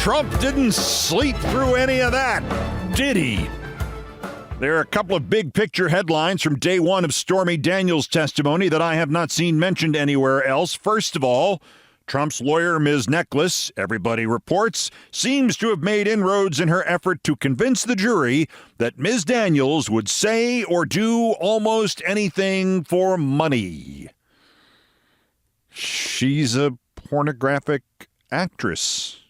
Trump didn't sleep through any of that, did he? There are a couple of big picture headlines from day one of Stormy Daniels' testimony that I have not seen mentioned anywhere else. First of all, Trump's lawyer, Ms. Necklace, everybody reports, seems to have made inroads in her effort to convince the jury that Ms. Daniels would say or do almost anything for money. She's a pornographic actress.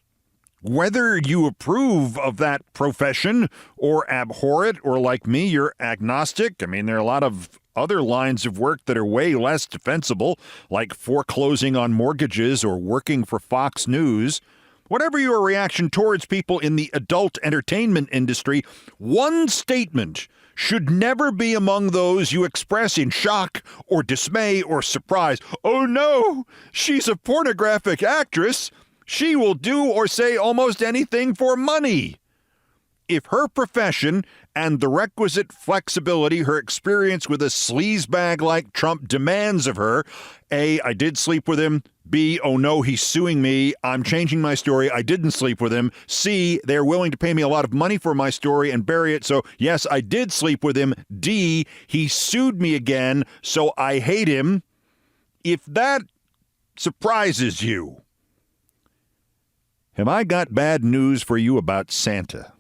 Whether you approve of that profession or abhor it, or like me, you're agnostic. I mean, there are a lot of other lines of work that are way less defensible, like foreclosing on mortgages or working for Fox News. Whatever your reaction towards people in the adult entertainment industry, one statement should never be among those you express in shock or dismay or surprise. Oh no, she's a pornographic actress. She will do or say almost anything for money. If her profession and the requisite flexibility her experience with a sleazebag like Trump demands of her, A, I did sleep with him, B, oh no, he's suing me, I'm changing my story, I didn't sleep with him, C, they're willing to pay me a lot of money for my story and bury it, so yes, I did sleep with him, D, he sued me again, so I hate him. If that surprises you, have I got bad news for you about Santa?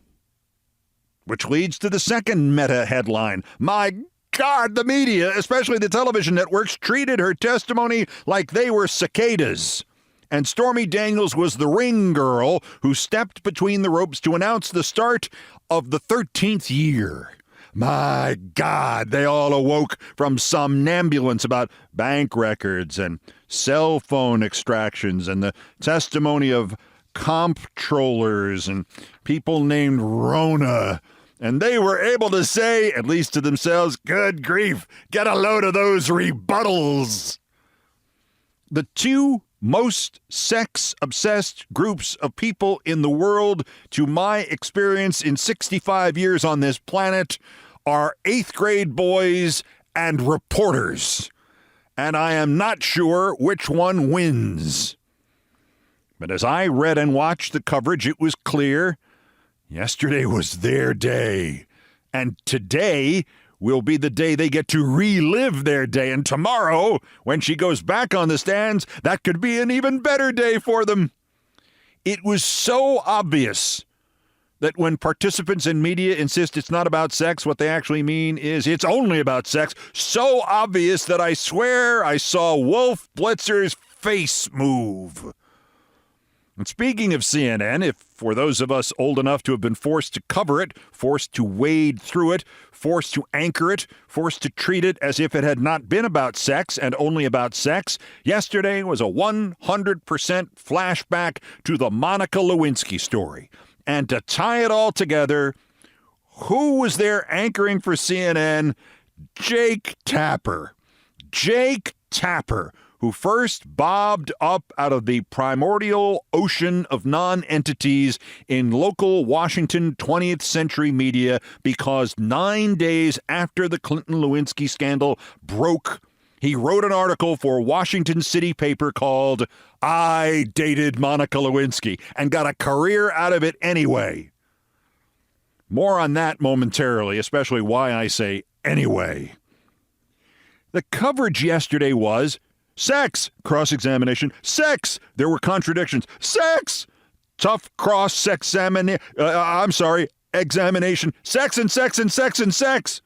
Which leads to the second meta headline. My God, the media, especially the television networks, treated her testimony like they were cicadas. And Stormy Daniels was the ring girl who stepped between the ropes to announce the start of the 13th year. My God, they all awoke from somnambulance about bank records and cell phone extractions and the testimony of comptrollers and people named RONA. And they were able to say, at least to themselves, good grief, get a load of those rebuttals. The two most sex-obsessed groups of people in the world, to my experience in 65 years on this planet, are 8th grade boys and reporters. And I am not sure which one wins. But as I read and watched the coverage, it was clear yesterday was their day. And today will be the day they get to relive their day. And tomorrow, when she goes back on the stands, that could be an even better day for them. It was so obvious that when participants in media insist it's not about sex, what they actually mean is it's only about sex. So obvious that I swear I saw Wolf Blitzer's face move. And speaking of CNN, if for those of us old enough to have been forced to cover it, forced to wade through it, forced to anchor it, forced to treat it as if it had not been about sex and only about sex, yesterday was a 100% flashback to the Monica Lewinsky story. And to tie it all together, who was there anchoring for CNN? Jake Tapper. Jake Tapper, who first bobbed up out of the primordial ocean of non-entities in local Washington 20th century media because 9 days after the Clinton-Lewinsky scandal broke, he wrote an article for Washington City paper called I Dated Monica Lewinsky and got a career out of it anyway. More on that momentarily, especially why I say anyway. The coverage yesterday was sex, cross-examination, sex, there were contradictions, sex, tough examination, sex and sex and sex and sex.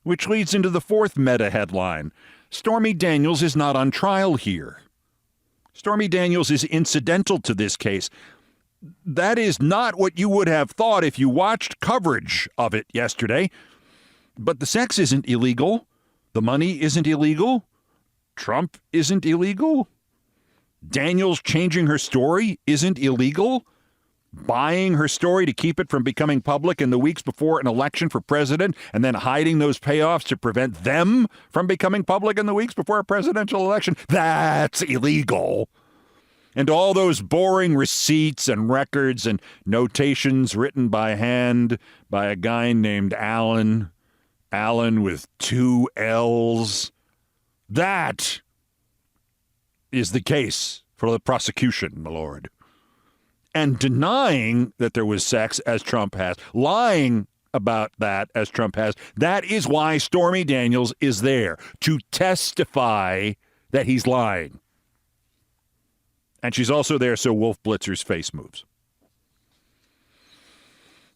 Which leads into the fourth meta headline. Stormy Daniels is not on trial here. Stormy Daniels is incidental to this case. That is not what you would have thought if you watched coverage of it yesterday. But the sex isn't illegal. The money isn't illegal. Trump isn't illegal. Daniels changing her story isn't illegal. Buying her story to keep it from becoming public in the weeks before an election for president and then hiding those payoffs to prevent them from becoming public in the weeks before a presidential election, that's illegal. And all those boring receipts and records and notations written by hand by a guy named Allen with 2 L's. That is the case for the prosecution, my lord. and denying that there was sex, as Trump has, lying about that, as Trump has. That is why Stormy Daniels is there, to testify that he's lying. And she's also there so Wolf Blitzer's face moves.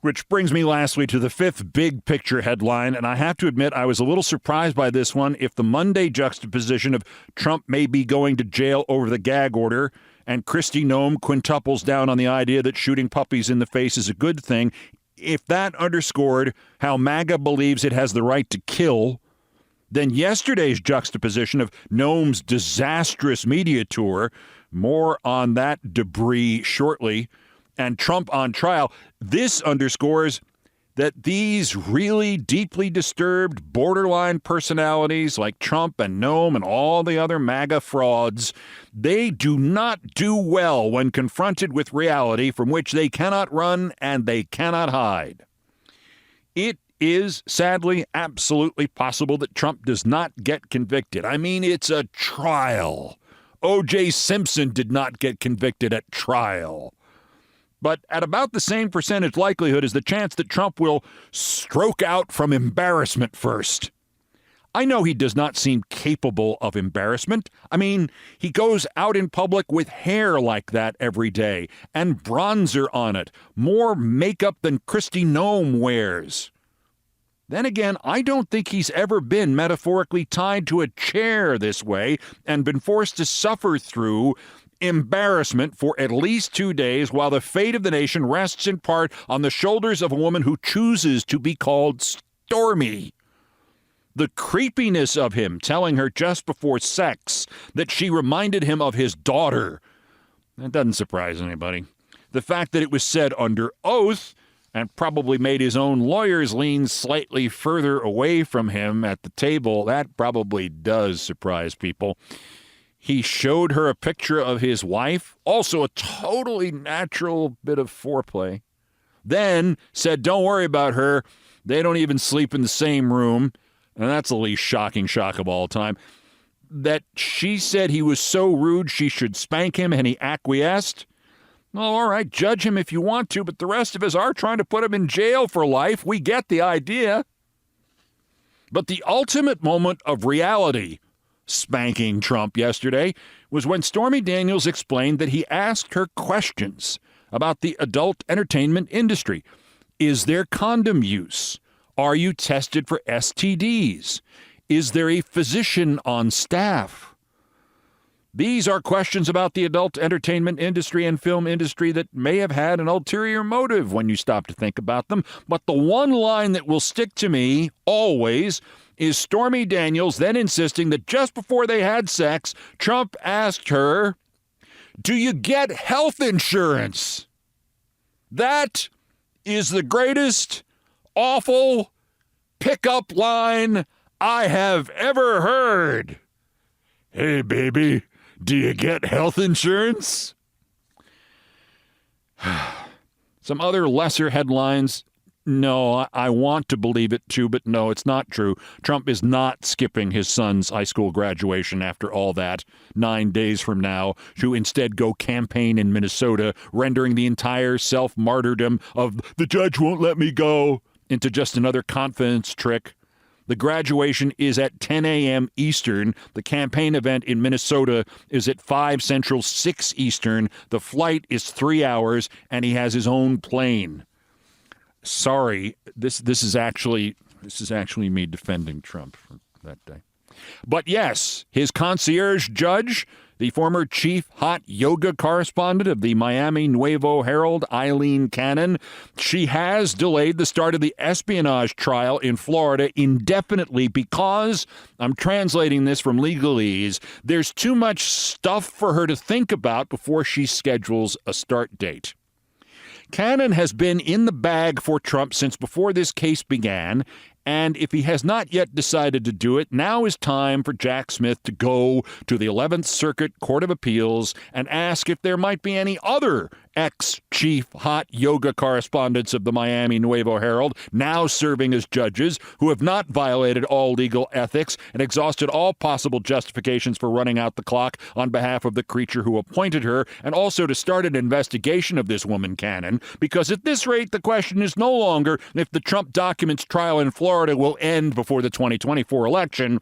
Which brings me lastly to the fifth big picture headline, and I have to admit I was a little surprised by this one. If the Monday juxtaposition of Trump may be going to jail over the gag order and Kristi Noem quintuples down on the idea that shooting puppies in the face is a good thing, if that underscored how MAGA believes it has the right to kill, then yesterday's juxtaposition of Noem's disastrous media tour, more on that debris shortly, and Trump on trial, this underscores that these really deeply disturbed borderline personalities like Trump and Noem and all the other MAGA frauds, they do not do well when confronted with reality from which they cannot run and they cannot hide. It is, sadly, absolutely possible that Trump does not get convicted. I mean, it's a trial. O.J. Simpson did not get convicted at trial. But at about the same percentage likelihood is the chance that Trump will stroke out from embarrassment first. I know he does not seem capable of embarrassment. I mean, he goes out in public with hair like that every day and bronzer on it, more makeup than Kristi Noem wears. Then again, I don't think he's ever been metaphorically tied to a chair this way and been forced to suffer through embarrassment for at least 2 days while the fate of the nation rests in part on the shoulders of a woman who chooses to be called Stormy. The creepiness of him telling her just before sex that she reminded him of his daughter, that doesn't surprise anybody. The fact that it was said under oath and probably made his own lawyers lean slightly further away from him at the table, that probably does surprise people. He showed her a picture of his wife, also a totally natural bit of foreplay. Then said, don't worry about her. They don't even sleep in the same room. And that's the least shocking shock of all time. That she said he was so rude she should spank him and he acquiesced. Well, all right, judge him if you want to, but the rest of us are trying to put him in jail for life. We get the idea. But the ultimate moment of reality spanking Trump yesterday was when Stormy Daniels explained that he asked her questions about the adult entertainment industry. Is there condom use? Are you tested for STDs? Is there a physician on staff? These are questions about the adult entertainment industry and film industry that may have had an ulterior motive when you stop to think about them. But the one line that will stick to me always is Stormy Daniels then insisting that just before they had sex, Trump asked her, do you get health insurance? That is the greatest awful pickup line I have ever heard. Hey, baby, do you get health insurance? Some other lesser headlines. No, I want to believe it too, but no, it's not true. Trump is not skipping his son's high school graduation after all that 9 days from now to instead go campaign in Minnesota, rendering the entire self-martyrdom of the judge won't let me go into just another confidence trick. The graduation is at 10 a.m. Eastern. The campaign event in Minnesota is at 5 Central, 6 Eastern. The flight is 3 hours, and he has his own plane. Sorry, this is actually me defending Trump for that day. But yes, his concierge judge, the former chief hot yoga correspondent of the Miami Nuevo Herald, Eileen Cannon, she has delayed the start of the espionage trial in Florida indefinitely because, I'm translating this from legalese, there's too much stuff for her to think about before she schedules a start date. Cannon has been in the bag for Trump since before this case began, and if he has not yet decided to do it, now is time for Jack Smith to go to the 11th Circuit Court of Appeals and ask if there might be any other ex-chief hot yoga correspondents of the Miami Nuevo Herald, now serving as judges, who have not violated all legal ethics and exhausted all possible justifications for running out the clock on behalf of the creature who appointed her, and also to start an investigation of this woman Cannon, because at this rate, the question is no longer if the Trump documents trial in Florida will end before the 2024 election.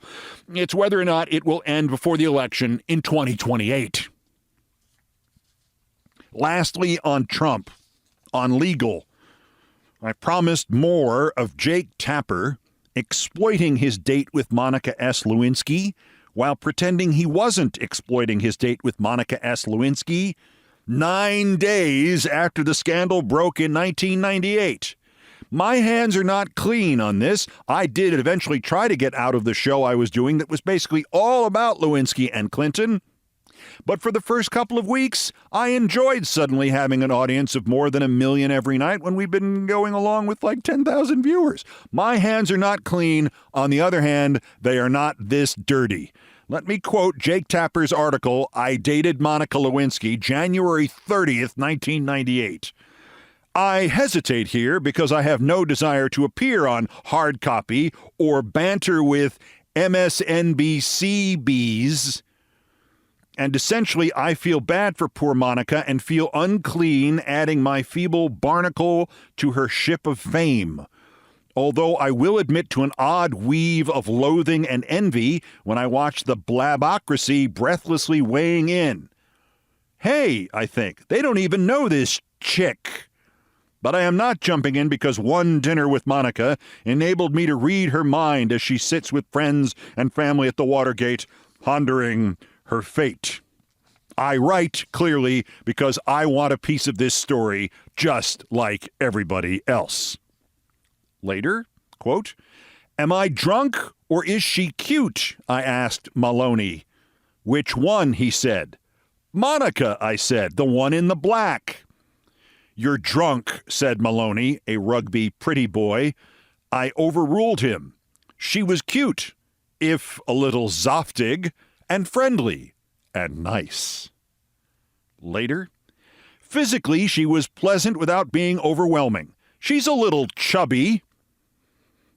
It's whether or not it will end before the election in 2028. Lastly, on Trump, on legal, I promised more of Jake Tapper exploiting his date with Monica S. Lewinsky while pretending he wasn't exploiting his date with Monica S. Lewinsky 9 days after the scandal broke in 1998. My hands are not clean on this. I did eventually try to get out of the show I was doing that was basically all about Lewinsky and Clinton. But for the first couple of weeks, I enjoyed suddenly having an audience of more than 1 million every night when we've been going along with like 10,000 viewers. My hands are not clean. On the other hand, they are not this dirty. Let me quote Jake Tapper's article, I Dated Monica Lewinsky, January 30th, 1998. I hesitate here because I have no desire to appear on Hard Copy or banter with MSNBCBs. And essentially, I feel bad for poor Monica and feel unclean adding my feeble barnacle to her ship of fame. Although I will admit to an odd weave of loathing and envy when I watch the blabocracy breathlessly weighing in. Hey, I think, they don't even know this chick. But I am not jumping in because one dinner with Monica enabled me to read her mind as she sits with friends and family at the Watergate, pondering her fate. I write clearly because I want a piece of this story just like everybody else. Later, quote, am I drunk or is she cute? I asked Maloney. Which one? He said. Monica, I said, the one in the black. You're drunk, said Maloney, a rugby pretty boy. I overruled him. She was cute, if a little zoftig, and friendly, and nice. Later, physically she was pleasant without being overwhelming. She's a little chubby,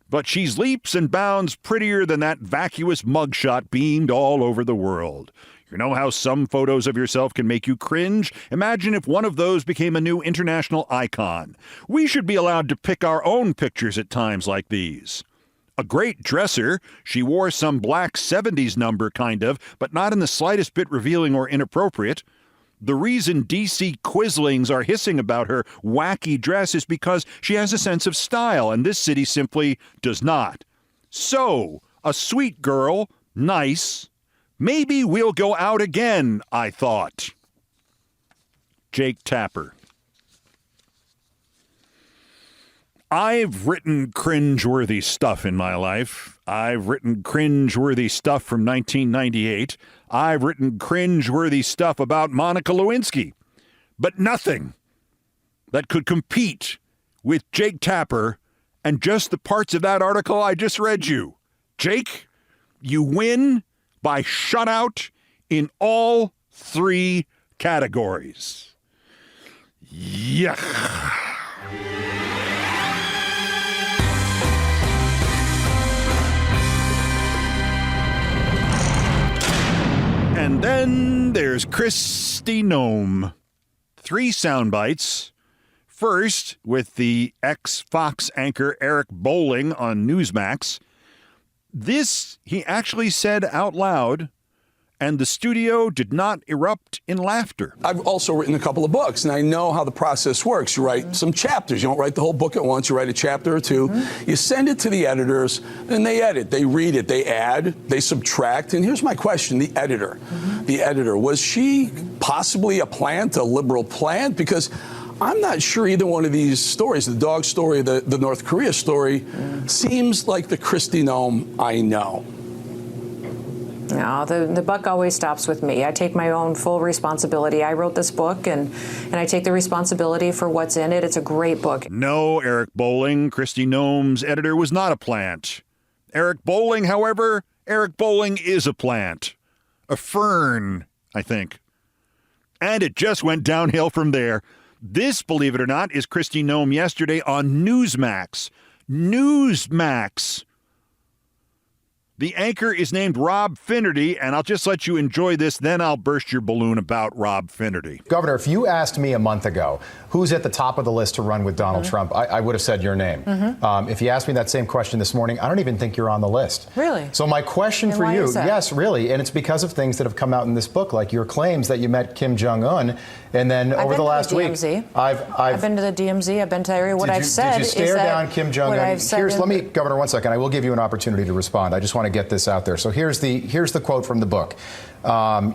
but she's leaps and bounds prettier than that vacuous mugshot beamed all over the world. You know how some photos of yourself can make you cringe? Imagine if one of those became a new international icon. We should be allowed to pick our own pictures at times like these. A great dresser, she wore some black 70s number kind of, but not in the slightest bit revealing or inappropriate. The reason DC Quislings are hissing about her wacky dress is because she has a sense of style, and this city simply does not. So, a sweet girl, nice. Maybe we'll go out again, I thought. Jake Tapper. I've written cringeworthy stuff in my life. I've written cringeworthy stuff from 1998. I've written cringeworthy stuff about Monica Lewinsky. But nothing that could compete with Jake Tapper and just the parts of that article I just read you. Jake, you win by shutout in all 3 categories. Yuck. And then there's Kristi Noem. 3 sound bites. First, with the ex-Fox anchor Eric Bolling on Newsmax. This he actually said out loud, and the studio did not erupt in laughter. I've also written a couple of books, and I know how the process works. You write some chapters. You don't write the whole book at once. You write a chapter or 2. You send it to the editors, and they edit. They read it. They add. They subtract. And here's my question. The editor. The editor. Was she possibly a plant, a liberal plant? Because I'm not sure either one of these stories, the dog story, the North Korea story, seems like the Kristi Noem I know. No, the buck always stops with me. I take my own full responsibility. I wrote this book, and I take the responsibility for what's in it. It's a great book. No, Eric Bolling, Kristi Noem's editor, was not a plant. Eric Bolling, however, Eric Bolling is a plant. A fern, I think. And it just went downhill from there. This, believe it or not, is Kristi Noem yesterday on Newsmax. Newsmax. The anchor is named Rob Finnerty, and I'll just let you enjoy this, then I'll burst your balloon about Rob Finnerty. Governor, if you asked me a month ago who's at the top of the list to run with Donald Trump, I would have said your name. If you asked me that same question this morning, I don't even think you're on the list. Really? So my question for you, yes, really, and it's because of things that have come out in this book, like your claims that you met Kim Jong-un, and then over the last week, I've been to the DMZ, I've been to the area. What I've said is that... Did you stare down Kim Jong-un? Let me, Governor, 1 second. I will give you an opportunity to respond. I just want to get this out there. So here's the quote from the book.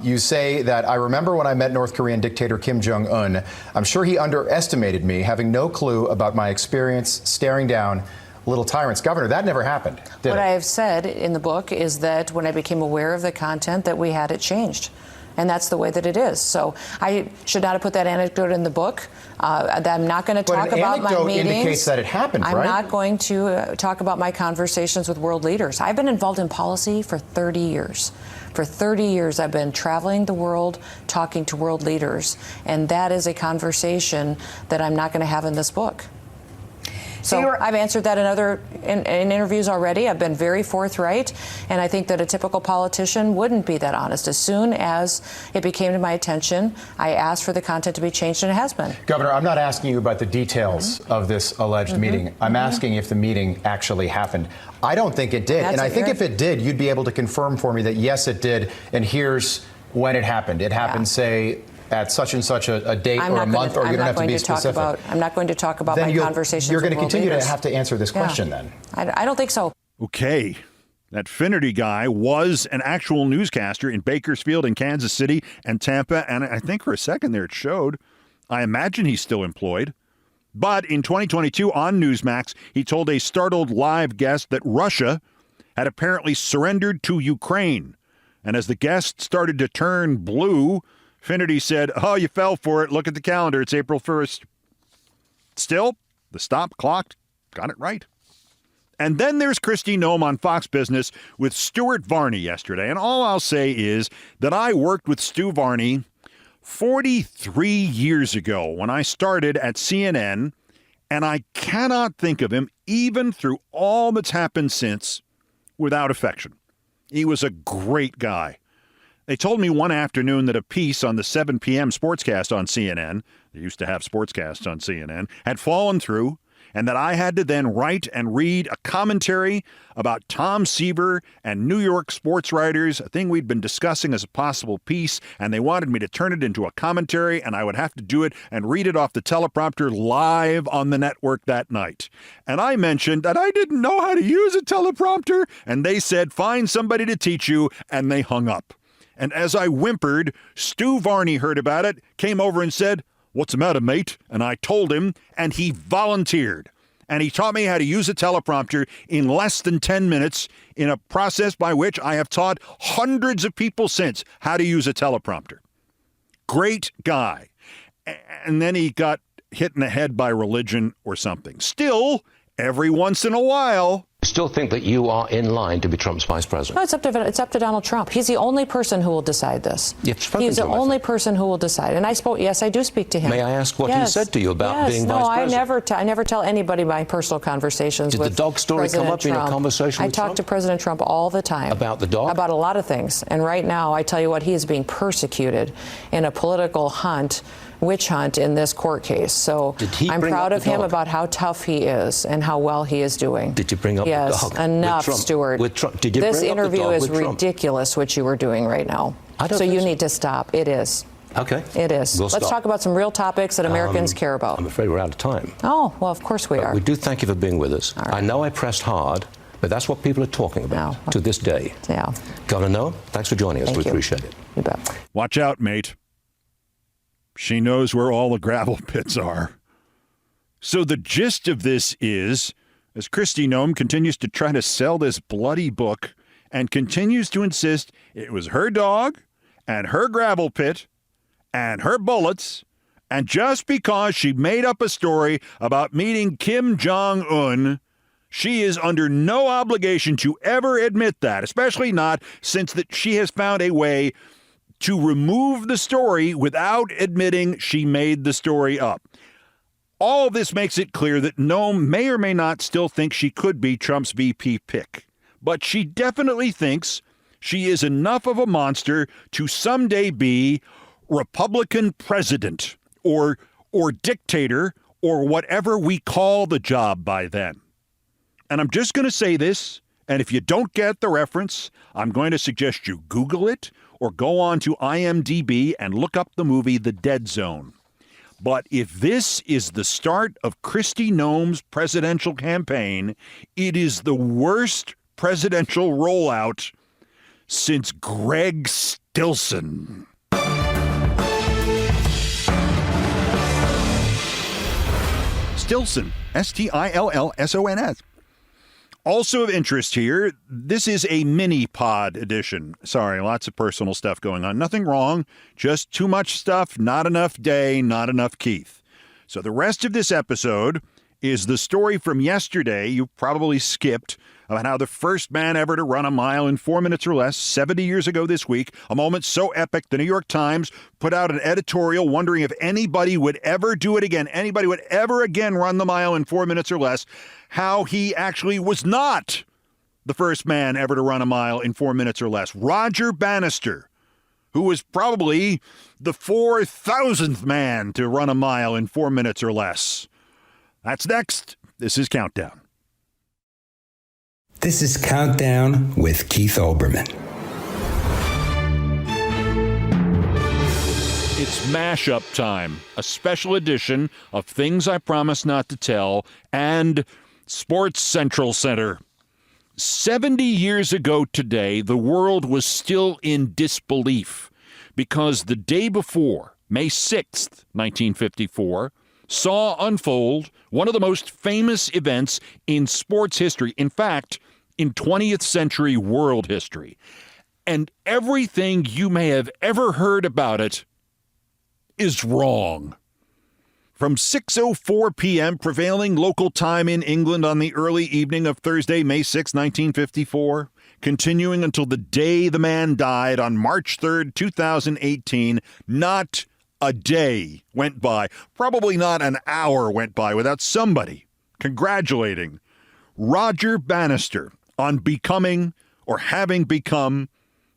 You say that, I remember when I met North Korean dictator Kim Jong-un, I'm sure he underestimated me, having no clue about my experience staring down little tyrants. Governor, that never happened, did it? What I have said in the book is that when I became aware of the content, that we had it changed. And that's the way that it is. So I should not have put that anecdote in the book. I'm not going to talk about my meetings. But an anecdote indicates that it happened, right? I'm not going to talk about my conversations with world leaders. I've been involved in policy for 30 years. For 30 years, I've been traveling the world, talking to world leaders. And that is a conversation that I'm not going to have in this book. So I've answered that in interviews already. I've been very forthright, and I think that a typical politician wouldn't be that honest. As soon as it became to my attention, I asked for the content to be changed, and it has been. Governor, I'm not asking you about the details of this alleged meeting. I'm asking if the meeting actually happened. I don't think it did, and I think if it did, you'd be able to confirm for me that, yes, it did, and here's when it happened. It happened, say, at such and such a date or a month, or you don't have to be specific. I'm not going to talk about my conversations with world leaders. You're going to continue to have to answer this question then. I don't think so. Okay. That Finnerty guy was an actual newscaster in Bakersfield and Kansas City and Tampa, and I think for a second there it showed. I imagine he's still employed. But in 2022 on Newsmax, he told a startled live guest that Russia had apparently surrendered to Ukraine. And as the guest started to turn blue, Finnerty said, "Oh, you fell for it. Look at the calendar. It's April 1st. Still, the stop clock got it right. And then there's Kristi Noem on Fox Business with Stuart Varney yesterday. And all I'll say is that I worked with Stu Varney 43 years ago when I started at CNN, and I cannot think of him, even through all that's happened since, without affection. He was a great guy. They told me one afternoon that a piece on the 7 p.m. sportscast on CNN, they used to have sportscasts on CNN, had fallen through, and that I had to then write and read a commentary about Tom Seaver and New York sports writers, a thing we'd been discussing as a possible piece, and they wanted me to turn it into a commentary, and I would have to do it and read it off the teleprompter live on the network that night. And I mentioned that I didn't know how to use a teleprompter, and they said, find somebody to teach you, and they hung up. And as I whimpered, Stu Varney heard about it, came over and said, "What's the matter, mate?" And I told him, and he volunteered. And he taught me how to use a teleprompter in less than 10 minutes in a process by which I have taught hundreds of people since how to use a teleprompter. Great guy. And then he got hit in the head by religion or something. Still, every once in a while... Still think that you are in line to be Trump's vice president? No, it's up to Donald Trump. He's the only person who will decide this. He's the only person who will decide. And I do speak to him. May I ask what he said to you about being vice president? I never tell anybody my personal conversations with Did the dog story come up in a conversation with Trump? I talk to President Trump all the time. About the dog? About a lot of things. And right now, I tell you what, he is being persecuted in a political witch hunt in this court case. So I'm proud of him about how tough he is and how well he is doing. Did you bring up the dog? Yes, enough, Stuart. Did you this bring interview up the dog is ridiculous, what you were doing right now. So you need to stop. It is. Okay. It is. Let's talk about some real topics that Americans care about. I'm afraid we're out of time. Oh, well, of course we are. We do thank you for being with us. Right. I know I pressed hard, but that's what people are talking about to this day. Yeah. Governor Noem, thanks for joining us. We appreciate it. You bet. Watch out, mate. She knows where all the gravel pits are. So the gist of this is, as Kristi Noem continues to try to sell this bloody book and continues to insist it was her dog and her gravel pit and her bullets, and just because she made up a story about meeting Kim Jong-un, she is under no obligation to ever admit that, especially not since that she has found a way to remove the story without admitting she made the story up. All of this makes it clear that Noam may or may not still think she could be Trump's VP pick. But she definitely thinks she is enough of a monster to someday be Republican president or dictator or whatever we call the job by then. And I'm just going to say this, and if you don't get the reference, I'm going to suggest you Google it or go on to IMDb and look up the movie The Dead Zone. But if this is the start of Kristi Noem's presidential campaign, it is the worst presidential rollout since Greg Stilson. Stilson, Stillsons. Also of interest here, this is a mini-pod edition. Sorry, lots of personal stuff going on. Nothing wrong, just too much stuff, not enough day, not enough Keith. So the rest of this episode is the story from yesterday you probably skipped about how the first man ever to run a mile in 4 minutes or less, 70 years ago this week, a moment so epic the New York Times put out an editorial wondering if anybody would ever do it again, anybody would ever again run the mile in 4 minutes or less, how he actually was not the first man ever to run a mile in 4 minutes or less. Roger Bannister, who was probably the 4,000th man to run a mile in 4 minutes or less. That's next. This is Countdown. This is Countdown with Keith Olbermann. It's mashup time, a special edition of Things I Promise Not to Tell and Sports Central Center. 70 years ago today, the world was still in disbelief because the day before, May 6th, 1954, saw unfold one of the most famous events in sports history. In fact, in 20th century world history. And everything you may have ever heard about it is wrong. From 6:04 p.m. prevailing local time in England on the early evening of Thursday, May 6, 1954, continuing until the day the man died on March 3rd, 2018, not a day went by, probably not an hour went by without somebody congratulating Roger Bannister on becoming or having become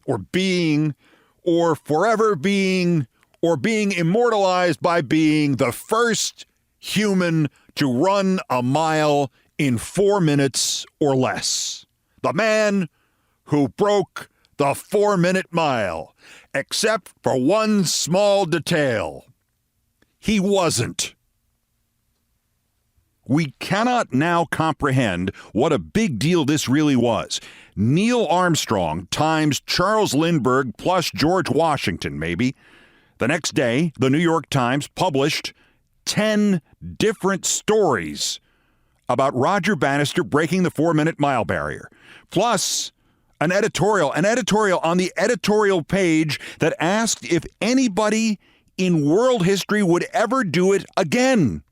or being or forever being or being immortalized by being the first human to run a mile in 4 minutes or less. The man who broke the 4-minute mile, except for one small detail. He wasn't. We cannot now comprehend what a big deal this really was. Neil Armstrong times Charles Lindbergh plus George Washington, maybe. The next day, the New York Times published 10 different stories about Roger Bannister breaking the 4-minute mile barrier, plus an editorial on the editorial page that asked if anybody in world history would ever do it again.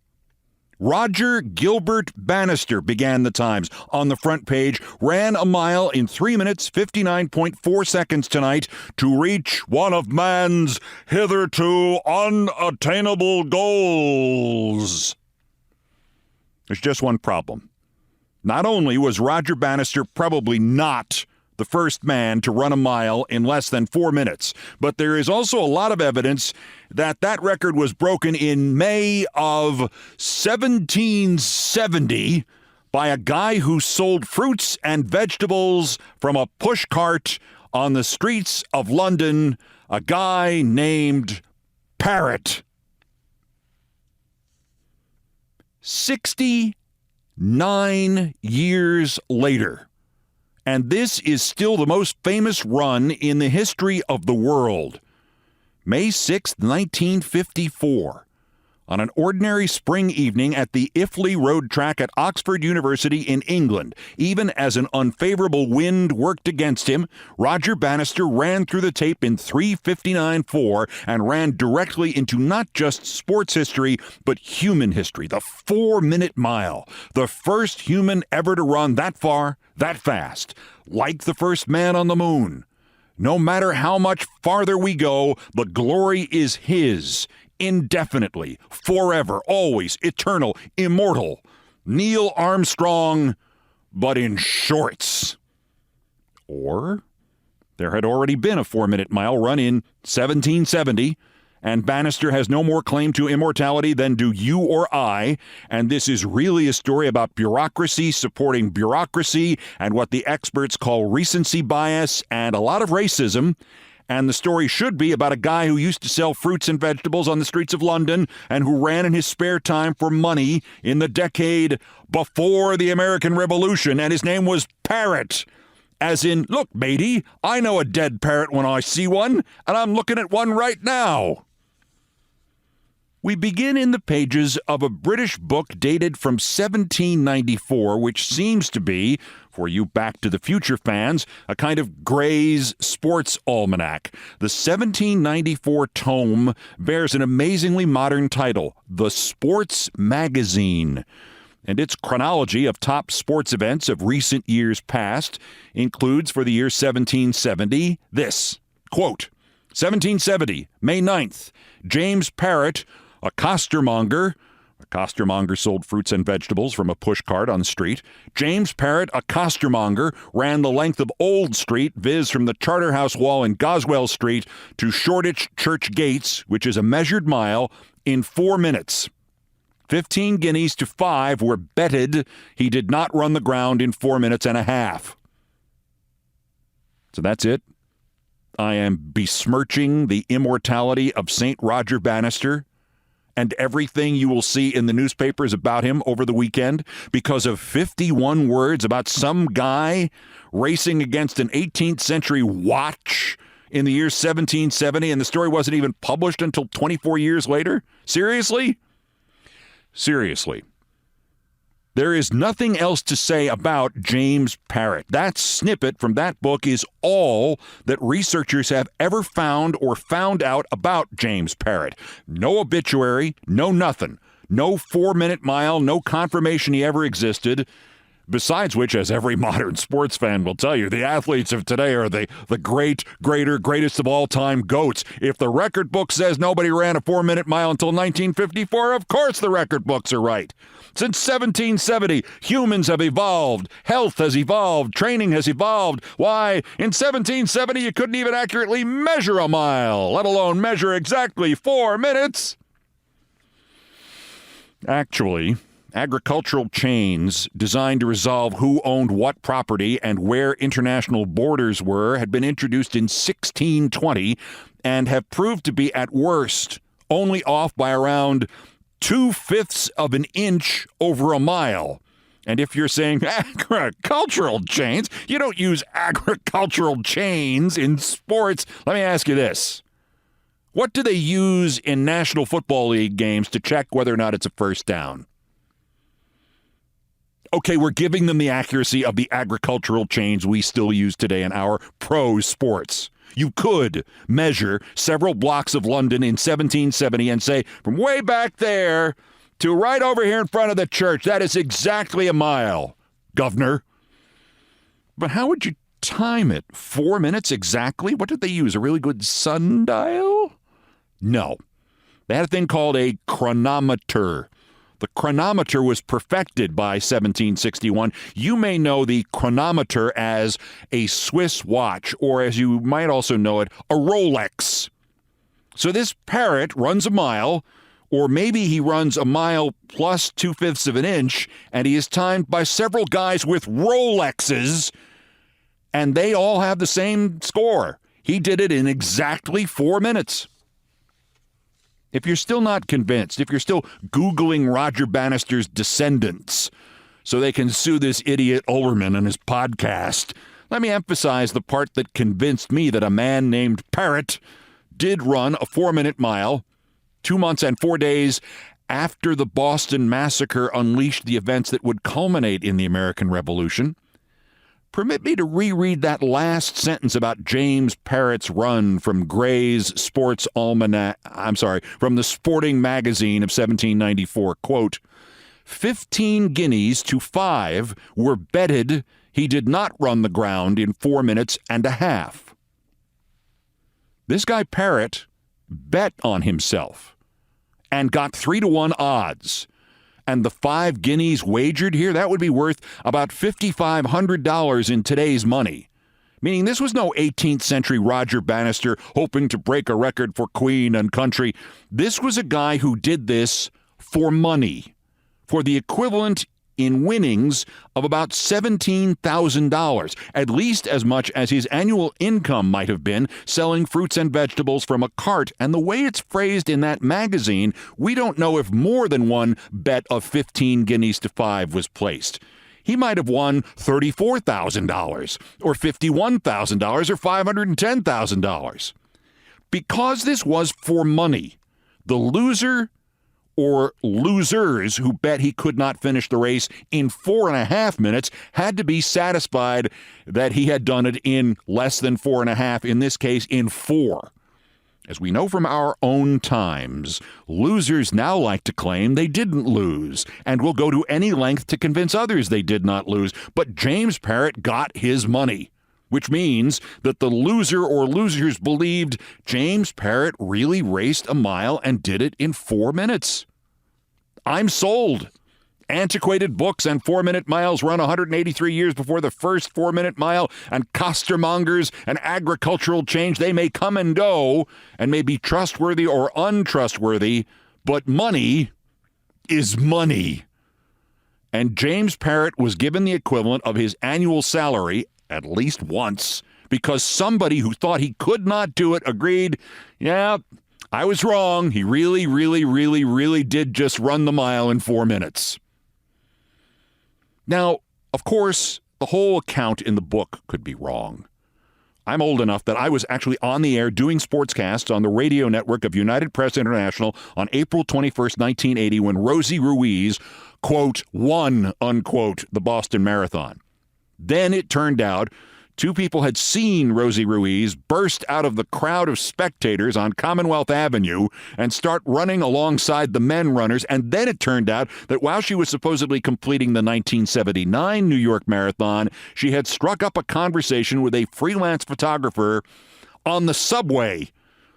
Roger Gilbert Bannister, began the Times on the front page, ran a mile in 3 minutes, 59.4 seconds tonight to reach one of man's hitherto unattainable goals. There's just one problem. Not only was Roger Bannister probably not the first man to run a mile in less than 4 minutes, but there is also a lot of evidence that that record was broken in May of 1770 by a guy who sold fruits and vegetables from a pushcart on the streets of London, a guy named Parrott. 69 years later, and this is still the most famous run in the history of the world. May 6th, 1954, on an ordinary spring evening at the Iffley Road Track at Oxford University in England, even as an unfavorable wind worked against him, Roger Bannister ran through the tape in 3:59.4 and ran directly into not just sports history, but human history. The 4-minute mile, the first human ever to run that far, that fast, like the first man on the moon. No matter how much farther we go, the glory is his. indefinitely, forever, always, eternal, immortal. Neil Armstrong, but in shorts. Or there had already been a 4-minute mile run in 1770, and Bannister has no more claim to immortality than do you or I, and this is really a story about bureaucracy supporting bureaucracy and what the experts call recency bias and a lot of racism. And the story should be about a guy who used to sell fruits and vegetables on the streets of London and who ran in his spare time for money in the decade before the American Revolution, and his name was Parrot. As in, look, matey, I know a dead parrot when I see one, and I'm looking at one right now. We begin in the pages of a British book dated from 1794, which seems to be, for you Back to the Future fans, a kind of Gray's Sports Almanac. The 1794 tome bears an amazingly modern title, The Sports Magazine. And its chronology of top sports events of recent years past includes, for the year 1770, this, quote, 1770, May 9th, James Parrott, a costermonger sold fruits and vegetables from a pushcart on the street. James Parrott, a costermonger, ran the length of Old Street, viz. From the Charterhouse Wall in Goswell Street to Shoreditch Church Gates, which is a measured mile, in 4 minutes. 15 guineas to 5 were betted he did not run the ground in 4 minutes and a half. So that's it. I am besmirching the immortality of St. Roger Bannister and everything you will see in the newspapers about him over the weekend because of 51 words about some guy racing against an 18th century watch in the year 1770, and the story wasn't even published until 24 years later? Seriously? Seriously. There is nothing else to say about James Parrott. That snippet from that book is all that researchers have ever found or found out about James Parrott. No obituary, no nothing. No 4-minute mile, no confirmation he ever existed. Besides which, as every modern sports fan will tell you, the athletes of today are the greatest of all time GOATs. If the record book says nobody ran a 4-minute mile until 1954, of course the record books are right. Since 1770, humans have evolved. Health has evolved. Training has evolved. Why, in 1770, you couldn't even accurately measure a mile, let alone measure exactly 4 minutes. Actually, agricultural chains designed to resolve who owned what property and where international borders were had been introduced in 1620 and have proved to be, at worst, only off by around 2/5 of an inch over a mile. And if you're saying agricultural chains, you don't use agricultural chains in sports. Let me ask you this. What do they use in National Football League games to check whether or not it's a first down? Okay, we're giving them the accuracy of the agricultural chains we still use today in our pro sports. You could measure several blocks of London in 1770 and say, from way back there to right over here in front of the church, that is exactly a mile, governor. But how would you time it? 4 minutes exactly? What did they use? A really good sundial? No. They had a thing called a chronometer. The chronometer was perfected by 1761. You may know the chronometer as a Swiss watch, or as you might also know it, a Rolex. So this parrot runs a mile, or maybe he runs a mile plus 2/5 of an inch, and he is timed by several guys with Rolexes, and they all have the same score. He did it in exactly 4 minutes. If you're still not convinced, if you're still Googling Roger Bannister's descendants so they can sue this idiot Olbermann and his podcast, let me emphasize the part that convinced me that a man named Parrott did run a 4-minute mile 2 months and 4 days after the Boston Massacre unleashed the events that would culminate in the American Revolution. Permit me to reread that last sentence about James Parrott's run from Gray's Sports Almanac, from the Sporting Magazine of 1794. Quote, 15 guineas to 5 were betted he did not run the ground in 4 minutes and a half. This guy Parrott bet on himself. and got 3-to-1 odds. And the 5 guineas wagered here, that would be worth about $5,500 in today's money. Meaning this was no 18th century Roger Bannister hoping to break a record for Queen and country. This was a guy who did this for money, for the equivalent in winnings of about $17,000, at least as much as his annual income might have been selling fruits and vegetables from a cart. And the way it's phrased in that magazine, we don't know if more than one bet of 15 guineas to 5 was placed. He might have won $34,000 or $51,000 or $510,000. Because this was for money, the loser or losers who bet he could not finish the race in 4.5 minutes had to be satisfied that he had done it in less than 4.5, in this case in 4. As we know from our own times, losers now like to claim they didn't lose and will go to any length to convince others they did not lose. But James Parrott got his money, which means that the loser or losers believed James Parrott really raced a mile and did it in 4 minutes. I'm sold. Antiquated books and 4-minute miles run 183 years before the first 4-minute mile, and costermongers and agricultural change, they may come and go and may be trustworthy or untrustworthy, but money is money. And James Parrott was given the equivalent of his annual salary at least once because somebody who thought he could not do it agreed, yeah, I was wrong. He really did just run the mile in 4 minutes. Now, of course, the whole account in the book could be wrong. I'm old enough that I was actually on the air doing sportscasts on the radio network of United Press International on April 21st, 1980, when Rosie Ruiz, quote, won, unquote, the Boston Marathon. Then it turned out 2 people had seen Rosie Ruiz burst out of the crowd of spectators on Commonwealth Avenue and start running alongside the men runners. And then it turned out that while she was supposedly completing the 1979 New York Marathon, she had struck up a conversation with a freelance photographer on the subway.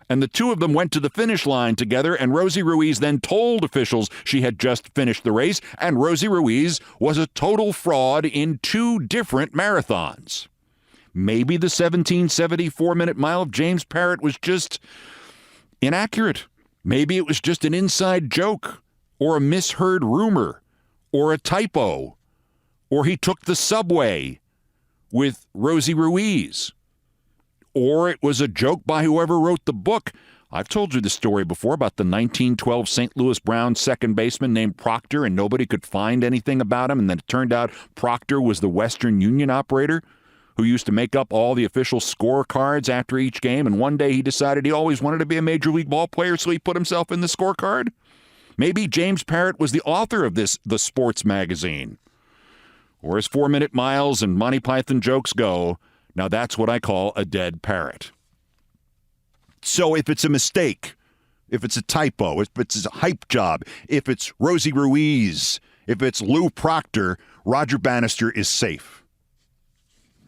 And the 2 of them went to the finish line together, and Rosie Ruiz then told officials she had just finished the race, and Rosie Ruiz was a total fraud in 2 different marathons. Maybe the 1774-minute mile of James Parrott was just inaccurate. Maybe it was just an inside joke or a misheard rumor or a typo, or he took the subway with Rosie Ruiz, or it was a joke by whoever wrote the book. I've told you the story before about the 1912 St. Louis Browns second baseman named Proctor, and nobody could find anything about him, and then it turned out Proctor was the Western Union operator who used to make up all the official scorecards after each game, and one day he decided he always wanted to be a Major League ball player, so he put himself in the scorecard. Maybe James Parrott was the author of this, the sports magazine. Or as 4-minute miles and Monty Python jokes go, now that's what I call a dead parrot. So if it's a mistake, if it's a typo, if it's a hype job, if it's Rosie Ruiz, if it's Lou Proctor, Roger Bannister is safe.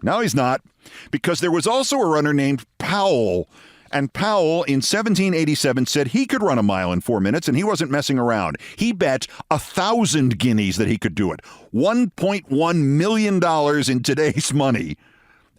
No, he's not, because there was also a runner named Powell, and Powell in 1787 said he could run a mile in 4 minutes, and he wasn't messing around. He bet 1,000 guineas that he could do it, $1.1 million in today's money.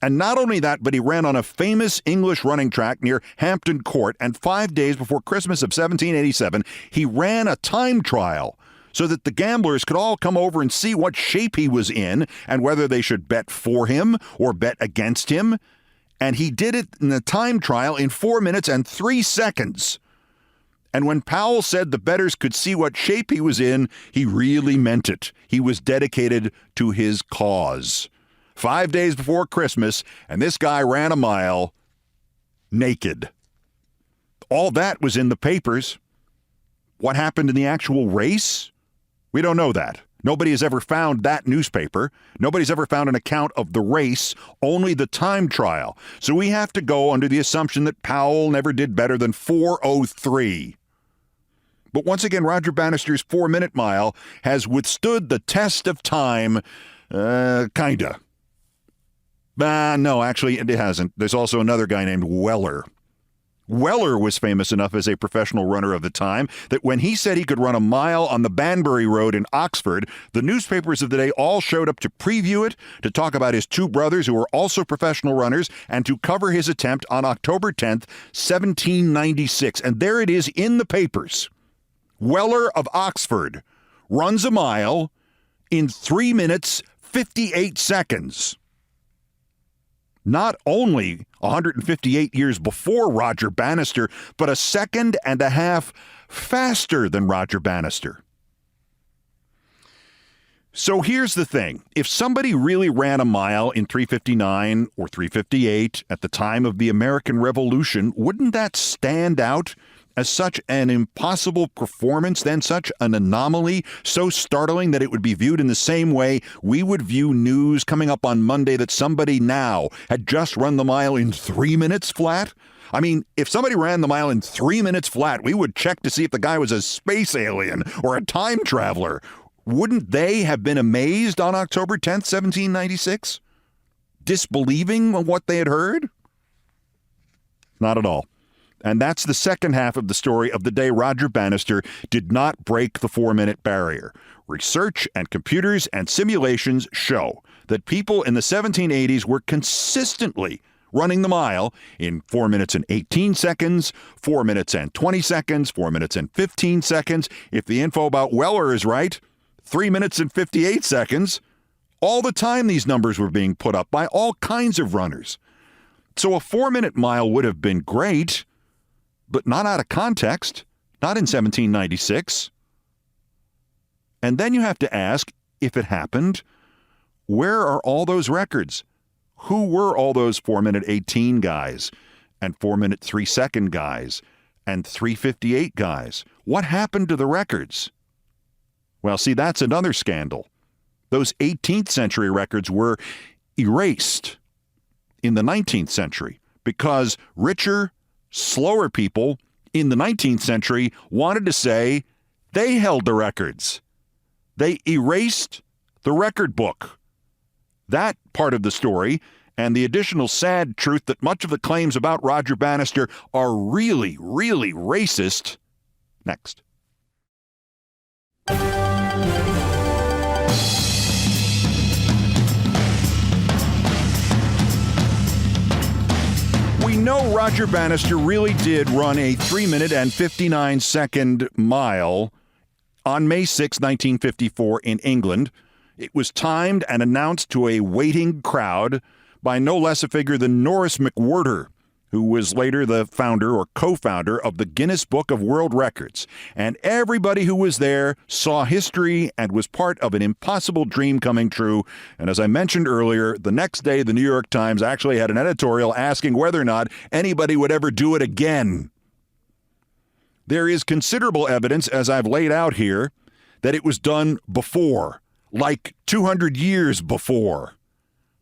And not only that, but he ran on a famous English running track near Hampton Court, and 5 days before Christmas of 1787, he ran a time trial so that the gamblers could all come over and see what shape he was in and whether they should bet for him or bet against him. And he did it in the time trial in 4 minutes and 3 seconds. And when Powell said the bettors could see what shape he was in, he really meant it. He was dedicated to his cause. 5 days before Christmas, and this guy ran a mile naked. All that was in the papers. What happened in the actual race? We don't know that. Nobody has ever found that newspaper. Nobody's ever found an account of the race, only the time trial. So we have to go under the assumption that Powell never did better than 4:03. But once again, Roger Bannister's 4-minute mile has withstood the test of time, kinda. No, actually, it hasn't. There's also another guy named Weller Weller was famous enough as a professional runner of the time that when he said he could run a mile on the Banbury Road in Oxford, the newspapers of the day all showed up to preview it, to talk about his two brothers who were also professional runners, and to cover his attempt on October 10th, 1796. And there it is in the papers. Weller of Oxford runs a mile in 3 minutes, 58 seconds. Not only 158 years before Roger Bannister, but a second and a half faster than Roger Bannister. So here's the thing. If somebody really ran a mile in 3:59 or 3:58 at the time of the American Revolution, wouldn't that stand out as such an impossible performance, then such an anomaly, so startling that it would be viewed in the same way we would view news coming up on Monday that somebody now had just run the mile in 3 minutes flat? I mean, if somebody ran the mile in 3 minutes flat, we would check to see if the guy was a space alien or a time traveler. Wouldn't they have been amazed on October 10th, 1796? Disbelieving what they had heard? Not at all. And that's the second half of the story of the day Roger Bannister did not break the 4-minute barrier. Research and computers and simulations show that people in the 1780s were consistently running the mile in 4 minutes and 18 seconds, 4 minutes and 20 seconds, 4 minutes and 15 seconds. If the info about Weller is right, 3 minutes and 58 seconds. All the time these numbers were being put up by all kinds of runners. So a 4-minute mile would have been great, but not out of context, not in 1796. And then you have to ask, if it happened, where are all those records? Who were all those 4-minute 18 guys and 4-minute 3-second guys and 3:58 guys? What happened to the records? Well, see, that's another scandal. Those 18th century records were erased in the 19th century because richer, slower people in the 19th century wanted to say they held the records. They erased the record book. That part of the story and the additional sad truth that much of the claims about Roger Bannister are really, really racist. Next. We know Roger Bannister really did run a 3-minute and 59-second mile on May 6, 1954 in England. It was timed and announced to a waiting crowd by no less a figure than Norris McWhirter, who was later the founder or co-founder of the Guinness Book of World Records. And everybody who was there saw history and was part of an impossible dream coming true. And as I mentioned earlier, the next day, the New York Times actually had an editorial asking whether or not anybody would ever do it again. There is considerable evidence, as I've laid out here, that it was done before, like 200 years before.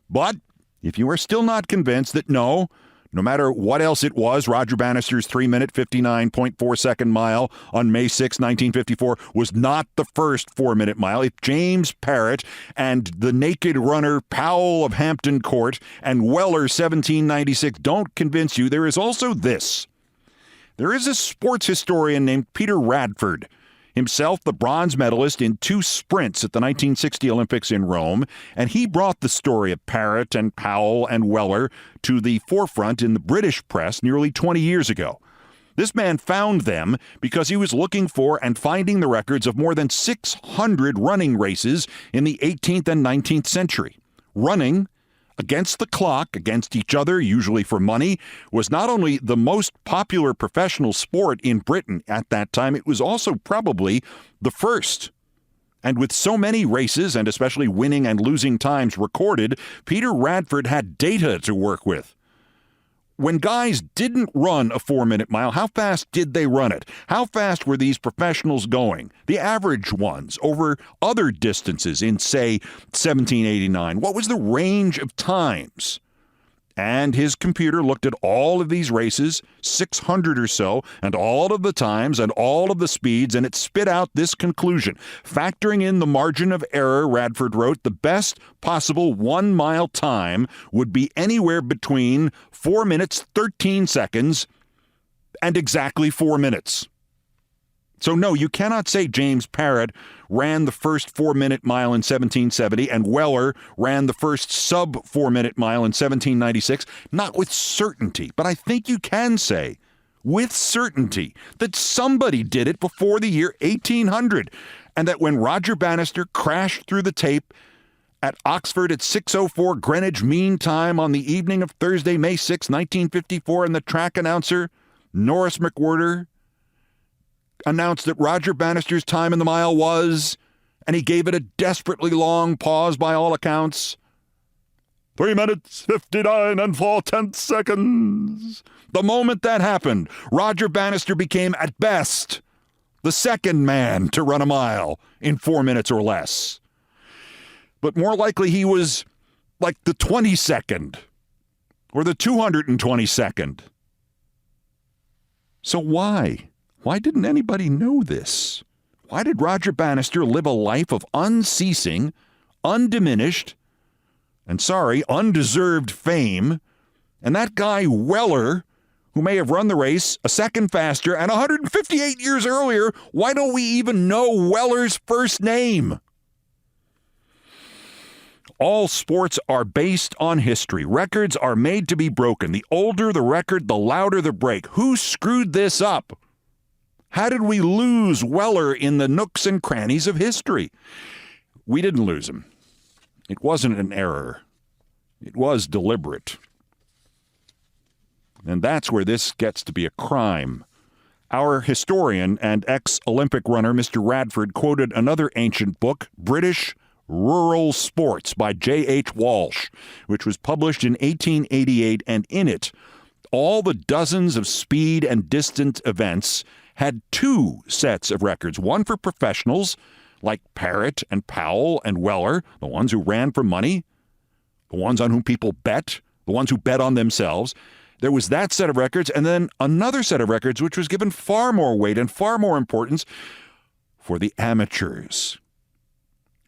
But if you are still not convinced that no matter what else it was, Roger Bannister's 3-minute, 59.4-second mile on May 6, 1954 was not the first 4-minute mile. If James Parrott and the naked runner Powell of Hampton Court and Weller 1796 don't convince you, there is also this. There is a sports historian named Peter Radford, himself the bronze medalist in 2 sprints at the 1960 Olympics in Rome, and he brought the story of Parrott and Powell and Weller to the forefront in the British press nearly 20 years ago. This man found them because he was looking for and finding the records of more than 600 running races in the 18th and 19th century. Running against the clock, against each other, usually for money, was not only the most popular professional sport in Britain at that time, it was also probably the first. And with so many races, and especially winning and losing times recorded, Peter Radford had data to work with. When guys didn't run a 4-minute mile, how fast did they run it? How fast were these professionals going? The average ones over other distances in, say, 1789. What was the range of times? And his computer looked at all of these races, 600 or so, and all of the times and all of the speeds, and it spit out this conclusion. Factoring in the margin of error, Radford wrote, the best possible 1-mile time would be anywhere between 4 minutes, 13 seconds and exactly 4 minutes. So no, you cannot say James Parrott ran the first 4-minute mile in 1770 and Weller ran the first sub 4-minute mile in 1796, not with certainty. But I think you can say with certainty that somebody did it before the year 1800, and that when Roger Bannister crashed through the tape at Oxford at 6:04 Greenwich Mean Time on the evening of Thursday, May 6, 1954, and the track announcer, Norris McWhirter, announced that Roger Bannister's time in the mile was, and he gave it a desperately long pause by all accounts, 3 minutes, 59 and 4/10 seconds. The moment that happened, Roger Bannister became, at best, the second man to run a mile in 4 minutes or less. But more likely he was like the 22nd or the 222nd. So why? Why didn't anybody know this? Why did Roger Bannister live a life of unceasing, undiminished, and undeserved fame? And that guy Weller, who may have run the race a second faster and 158 years earlier, why don't we even know Weller's first name? All sports are based on history. Records are made to be broken. The older the record, the louder the break. Who screwed this up? How did we lose Weller in the nooks and crannies of history? We didn't lose him. It wasn't an error. It was deliberate. And that's where this gets to be a crime. Our historian and ex-Olympic runner, Mr. Radford, quoted another ancient book, British Rural Sports by J.H. Walsh, which was published in 1888, and in it, all the dozens of speed and distance events had two sets of records, one for professionals like Parrott and Powell and Weller, the ones who ran for money, the ones on whom people bet, the ones who bet on themselves. There was that set of records, and then another set of records which was given far more weight and far more importance for the amateurs.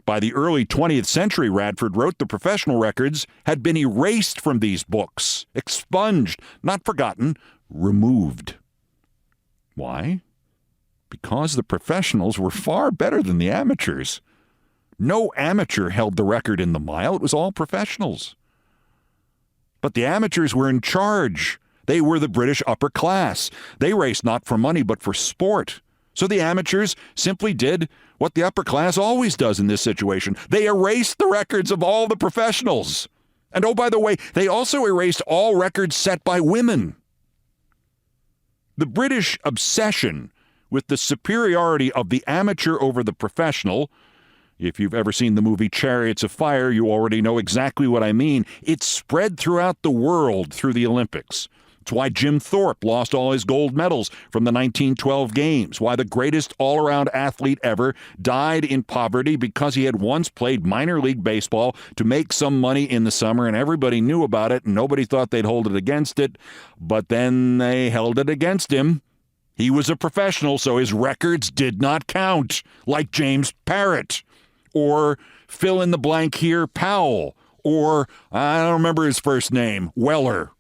By the early 20th century, Radford wrote, the professional records had been erased from these books, expunged, not forgotten, removed. Why? Because the professionals were far better than the amateurs. No amateur held the record in the mile. It was all professionals. But the amateurs were in charge. They were the British upper class. They raced not for money, but for sport. So the amateurs simply did what the upper class always does in this situation. They erased the records of all the professionals. And oh, by the way, they also erased all records set by women. The British obsession with the superiority of the amateur over the professional, if you've ever seen the movie Chariots of Fire, you already know exactly what I mean. It spread throughout the world through the Olympics. It's why Jim Thorpe lost all his gold medals from the 1912 games, why the greatest all-around athlete ever died in poverty because he had once played minor league baseball to make some money in the summer, and everybody knew about it, and nobody thought they'd hold it against it, but then they held it against him. He was a professional, so his records did not count, like James Parrott, or fill in the blank here, Powell, or, I don't remember his first name, Weller.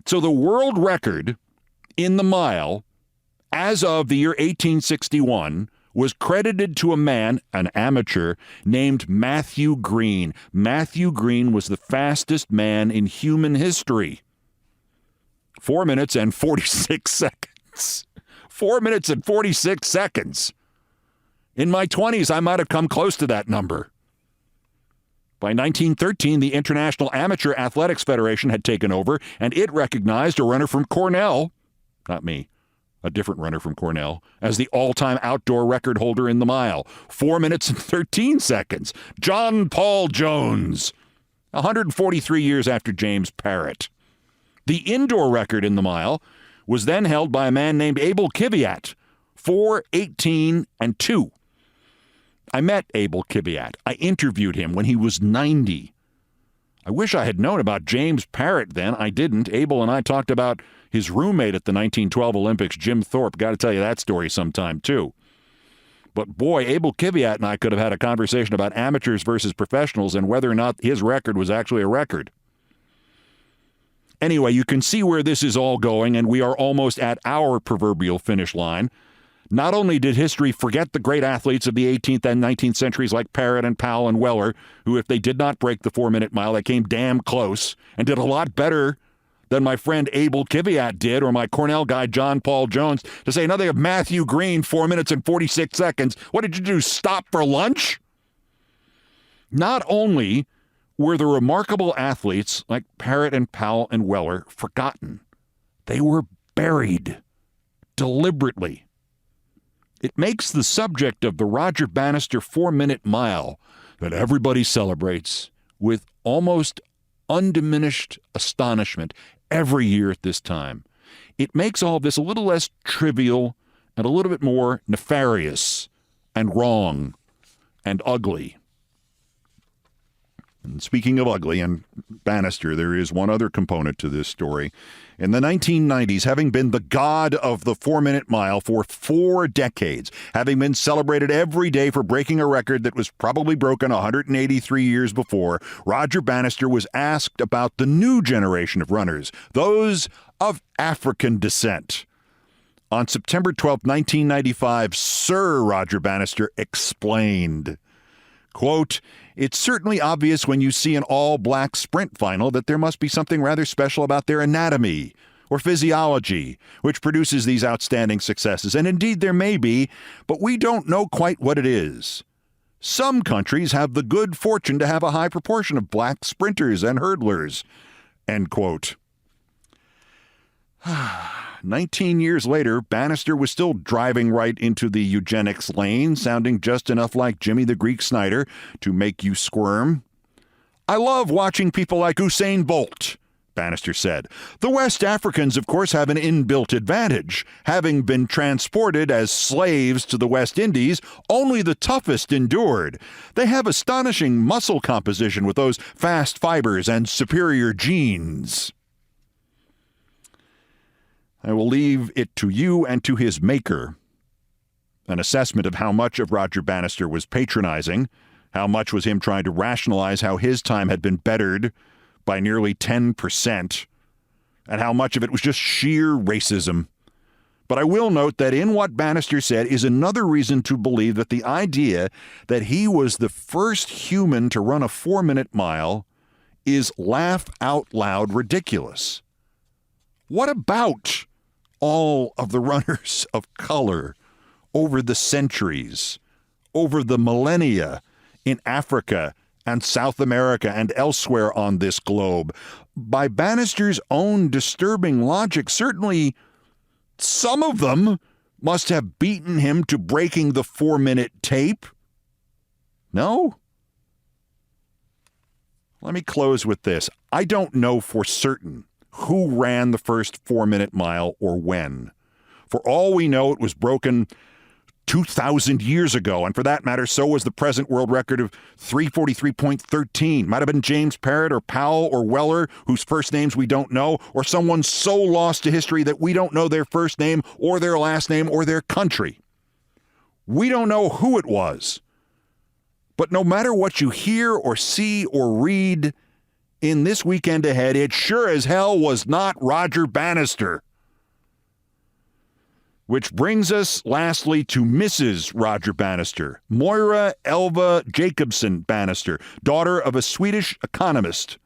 So the world record in the mile, as of the year 1861, was credited to a man, an amateur, named Matthew Green. Matthew Green was the fastest man in human history. 4 minutes and 46 seconds. 4 minutes and 46 seconds. In my 20s, I might have come close to that number. By 1913, the International Amateur Athletics Federation had taken over, and it recognized a runner from Cornell, not me, a different runner from Cornell, as the all-time outdoor record holder in the mile. 4 minutes and 13 seconds. John Paul Jones, 143 years after James Parrott. The indoor record in the mile was then held by a man named Abel Kiviat, 4:18 and 2. I met Abel Kiviat. I interviewed him when he was 90. I wish I had known about James Parrott then. I didn't. Abel and I talked about his roommate at the 1912 Olympics, Jim Thorpe. Got to tell you that story sometime, too. But boy, Abel Kiviat and I could have had a conversation about amateurs versus professionals and whether or not his record was actually a record. Anyway, you can see where this is all going, and we are almost at our proverbial finish line. Not only did history forget the great athletes of the 18th and 19th centuries like Parrott and Powell and Weller, who, if they did not break the 4-minute mile, they came damn close and did a lot better than my friend Abel Kiviat did, or my Cornell guy John Paul Jones, to say nothing of Matthew Green, 4 minutes and 46 seconds. What did you do, stop for lunch? Not only were the remarkable athletes like Parrott and Powell and Weller forgotten, they were buried deliberately. It makes the subject of the Roger Bannister 4-minute mile that everybody celebrates with almost undiminished astonishment every year at this time. It makes all this a little less trivial and a little bit more nefarious and wrong and ugly. And speaking of ugly and Bannister, there is one other component to this story. In the 1990s, having been the god of the 4-minute mile for 4 decades, having been celebrated every day for breaking a record that was probably broken 183 years before, Roger Bannister was asked about the new generation of runners, those of African descent. On September 12, 1995, Sir Roger Bannister explained, quote, "It's certainly obvious when you see an all-black sprint final that there must be something rather special about their anatomy or physiology which produces these outstanding successes. And indeed there may be, but we don't know quite what it is. Some countries have the good fortune to have a high proportion of black sprinters and hurdlers." End quote. 19 years later, Bannister was still driving right into the eugenics lane, sounding just enough like Jimmy the Greek Snyder to make you squirm. "I love watching people like Usain Bolt," Bannister said. "The West Africans, of course, have an inbuilt advantage. Having been transported as slaves to the West Indies, only the toughest endured. They have astonishing muscle composition with those fast fibers and superior genes." I will leave it to you and to his maker an assessment of how much of Roger Bannister was patronizing, how much was him trying to rationalize how his time had been bettered by nearly 10%, and how much of it was just sheer racism. But I will note that in what Bannister said is another reason to believe that the idea that he was the first human to run a 4-minute mile is laugh-out-loud ridiculous. What about all of the runners of color over the centuries, over the millennia in Africa and South America and elsewhere on this globe? By Bannister's own disturbing logic, certainly some of them must have beaten him to breaking the 4-minute tape. No? Let me close with this. I don't know for certain who ran the first 4-minute mile or when. For all we know, it was broken 2,000 years ago, and for that matter, so was the present world record of 343.13. Might have been James Parrott or Powell or Weller, whose first names we don't know, or someone so lost to history that we don't know their first name or their last name or their country. We don't know who it was. But no matter what you hear or see or read in this weekend ahead, it sure as hell was not Roger Bannister. Which brings us, lastly, to Mrs. Roger Bannister, Moira Elva Jacobson Bannister, daughter of a Swedish economist.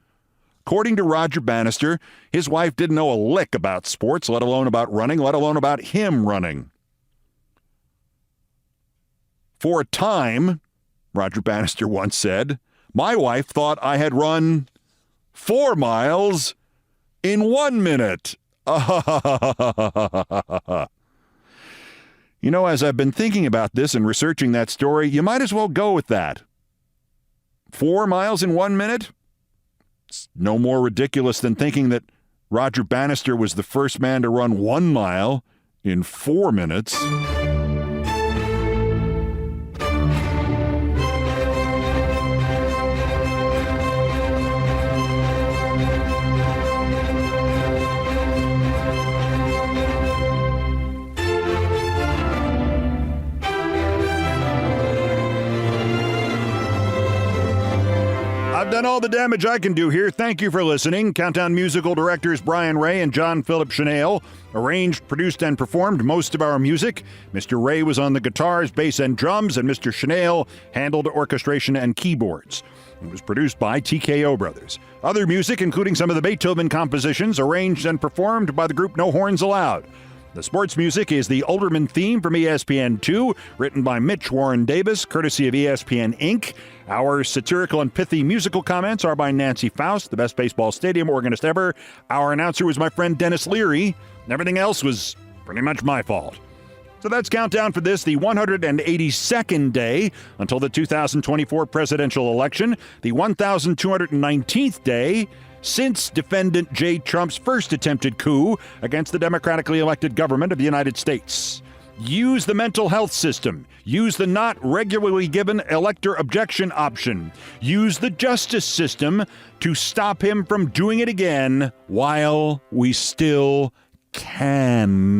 According to Roger Bannister, his wife didn't know a lick about sports, let alone about running, let alone about him running. For a time, Roger Bannister once said, my wife thought I had run 4 miles in 1 minute. You know, as I've been thinking about this and researching that story, you might as well go with that. 4 miles in 1 minute? It's no more ridiculous than thinking that Roger Bannister was the first man to run 1 mile in 4 minutes. I've done all the damage I can do here. Thank you for listening. Countdown musical directors Brian Ray and John Philip Chanel arranged, produced, and performed most of our music. Mr. Ray was on the guitars, bass, and drums, and Mr. Chanel handled orchestration and keyboards. It was produced by TKO Brothers. Other music, including some of the Beethoven compositions, arranged and performed by the group No Horns Allowed. The sports music is the Olbermann theme from ESPN2, written by Mitch Warren Davis, courtesy of ESPN Inc. Our satirical and pithy musical comments are by Nancy Faust, the best baseball stadium organist ever. Our announcer was my friend Dennis Leary. Everything else was pretty much my fault. So that's countdown for this, the 182nd day until the 2024 presidential election, the 1,219th day since defendant J. Trump's first attempted coup against the democratically elected government of the United States. Use the mental health system. Use the not regularly given elector objection option. Use the justice system to stop him from doing it again while we still can.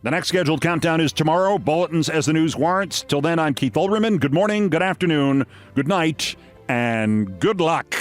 The next scheduled countdown is tomorrow. Bulletins as the news warrants. Till then, I'm Keith Olbermann. Good morning, good afternoon, good night, and good luck.